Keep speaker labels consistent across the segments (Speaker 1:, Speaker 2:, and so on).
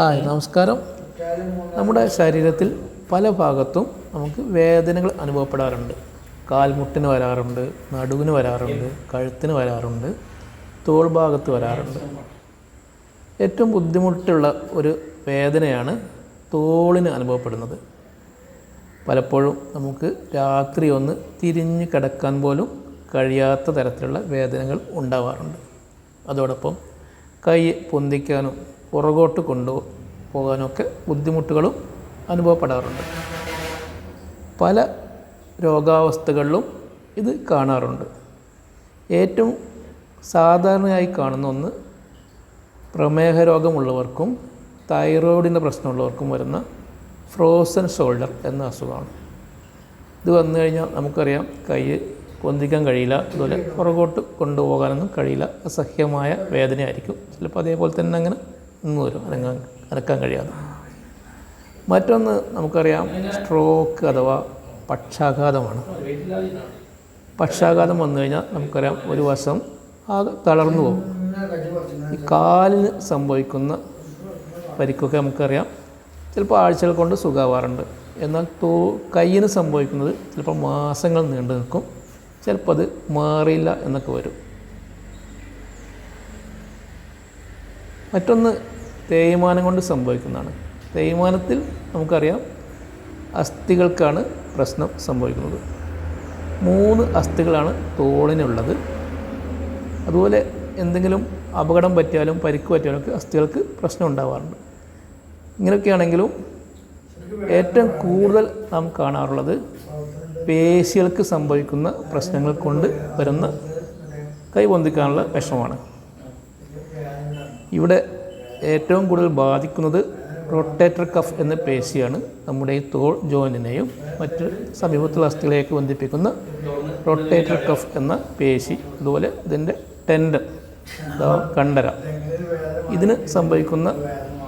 Speaker 1: നമസ്കാരം. നമ്മുടെ ശരീരത്തിൽ പല ഭാഗത്തും നമുക്ക് വേദനകൾ അനുഭവപ്പെടാറുണ്ട്. കാൽമുട്ടിന് വരാറുണ്ട്, നടുവിന് വരാറുണ്ട്, കഴുത്തിന് വരാറുണ്ട്, തോൾ ഭാഗത്ത് വരാറുണ്ട്. ഏറ്റവും ബുദ്ധിമുട്ടുള്ള ഒരു വേദനയാണ് തോളിന് അനുഭവപ്പെടുന്നത്. പലപ്പോഴും നമുക്ക് രാത്രി ഒന്ന് തിരിഞ്ഞ് കിടക്കാൻ പോലും കഴിയാത്ത തരത്തിലുള്ള വേദനകൾ ഉണ്ടാവാറുണ്ട്. അതോടൊപ്പം കൈ പൊന്തിക്കാനും പുറകോട്ട് കൊണ്ടുപോകാനൊക്കെ ബുദ്ധിമുട്ടുകളും അനുഭവപ്പെടാറുണ്ട്. പല രോഗാവസ്ഥകളിലും ഇത് കാണാറുണ്ട്. ഏറ്റവും സാധാരണയായി കാണുന്ന ഒന്ന് പ്രമേഹ രോഗമുള്ളവർക്കും തൈറോയിഡിൻ്റെ പ്രശ്നമുള്ളവർക്കും വരുന്ന ഫ്രോസൺ ഷോൾഡർ എന്ന അസുഖമാണ്. ഇത് വന്നു കഴിഞ്ഞാൽ നമുക്കറിയാം, കൈ പൊന്തിക്കാൻ കഴിയില്ല, അതുപോലെ പുറകോട്ട് കൊണ്ടുപോകാനൊന്നും കഴിയില്ല, അസഹ്യമായ വേദനയായിരിക്കും. ചിലപ്പോൾ അതേപോലെ തന്നെ അങ്ങനെ നിന്ന് വരും, അനക്കാൻ കഴിയാതെ. മറ്റൊന്ന് നമുക്കറിയാം, സ്ട്രോക്ക് അഥവാ പക്ഷാഘാതമാണ്. പക്ഷാഘാതം വന്നു കഴിഞ്ഞാൽ നമുക്കറിയാം, ഒരു വശം ആകെ തളർന്നു പോകും. ഈ കാലിന് സംഭവിക്കുന്ന പരിക്കൊക്കെ നമുക്കറിയാം, ചിലപ്പോൾ ആഴ്ചകൾ കൊണ്ട് സുഖമാവാറുണ്ട്. എന്നാൽ കയ്യിന് സംഭവിക്കുന്നത് ചിലപ്പോൾ മാസങ്ങൾ നീണ്ടു നിൽക്കും, ചിലപ്പോൾ അത് മാറിയില്ല എന്നൊക്കെ വരും. മറ്റൊന്ന് തേയ്മാനം കൊണ്ട് സംഭവിക്കുന്നതാണ്. തേയ്മാനത്തിൽ നമുക്കറിയാം, അസ്ഥികൾക്കാണ് പ്രശ്നം സംഭവിക്കുന്നത്. 3 അസ്ഥികളാണ് തോളിനുള്ളത്. അതുപോലെ എന്തെങ്കിലും അപകടം പറ്റിയാലും പരിക്ക് പറ്റിയാലും ഒക്കെ അസ്ഥികൾക്ക് പ്രശ്നം ഉണ്ടാവാറുണ്ട്. ഇങ്ങനെയൊക്കെയാണെങ്കിലും ഏറ്റവും കൂടുതൽ നാം കാണാറുള്ളത് പേശികൾക്ക് സംഭവിക്കുന്ന പ്രശ്നങ്ങൾ കൊണ്ട് വരുന്ന കൈ പൊന്തിക്കാനുള്ള വിഷമമാണ്. ഇവിടെ ഏറ്റവും കൂടുതൽ ബാധിക്കുന്നത് റൊട്ടേറ്റർ കഫ് എന്ന പേശിയാണ്. നമ്മുടെ ഈ തോൾ ജോയിൻറ്റിനെയും മറ്റ് സമീപത്തുള്ള അസ്ഥികളെയൊക്കെ ബന്ധിപ്പിക്കുന്ന റൊട്ടേറ്റർ കഫ് എന്ന പേശി, അതുപോലെ ഇതിൻ്റെ ടെൻഡൻ അഥവാ കണ്ടര, ഇതിന് സംഭവിക്കുന്ന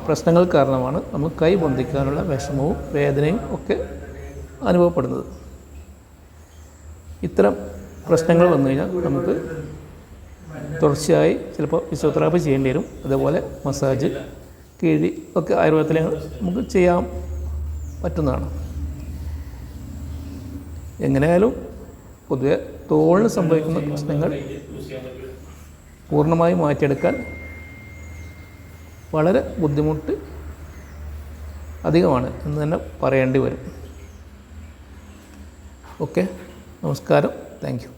Speaker 1: പ്രശ്നങ്ങൾ കാരണമാണ് നമുക്ക് കൈ പൊന്തിക്കാനുള്ള വിഷമവും വേദനയും ഒക്കെ അനുഭവപ്പെടുന്നത്. ഇത്തരം പ്രശ്നങ്ങൾ വന്നു കഴിഞ്ഞാൽ നമുക്ക് തുടർച്ചയായി ചിലപ്പോൾ ഫിസിയോതെറാപ്പി ചെയ്യേണ്ടി വരും. അതേപോലെ മസാജ്, കിഴി ഒക്കെ ആയുർവേദത്തിൽ നമുക്ക് ചെയ്യാൻ പറ്റുന്നതാണ്. എങ്ങനെയായാലും പൊതുവെ തോളിന് സംഭവിക്കുന്ന പ്രശ്നങ്ങൾ പൂർണ്ണമായി മാറ്റിയെടുക്കാൻ വളരെ ബുദ്ധിമുട്ട് അധികമാണ് എന്ന് തന്നെ പറയേണ്ടി വരും. ഓക്കെ, നമസ്കാരം, താങ്ക് യു.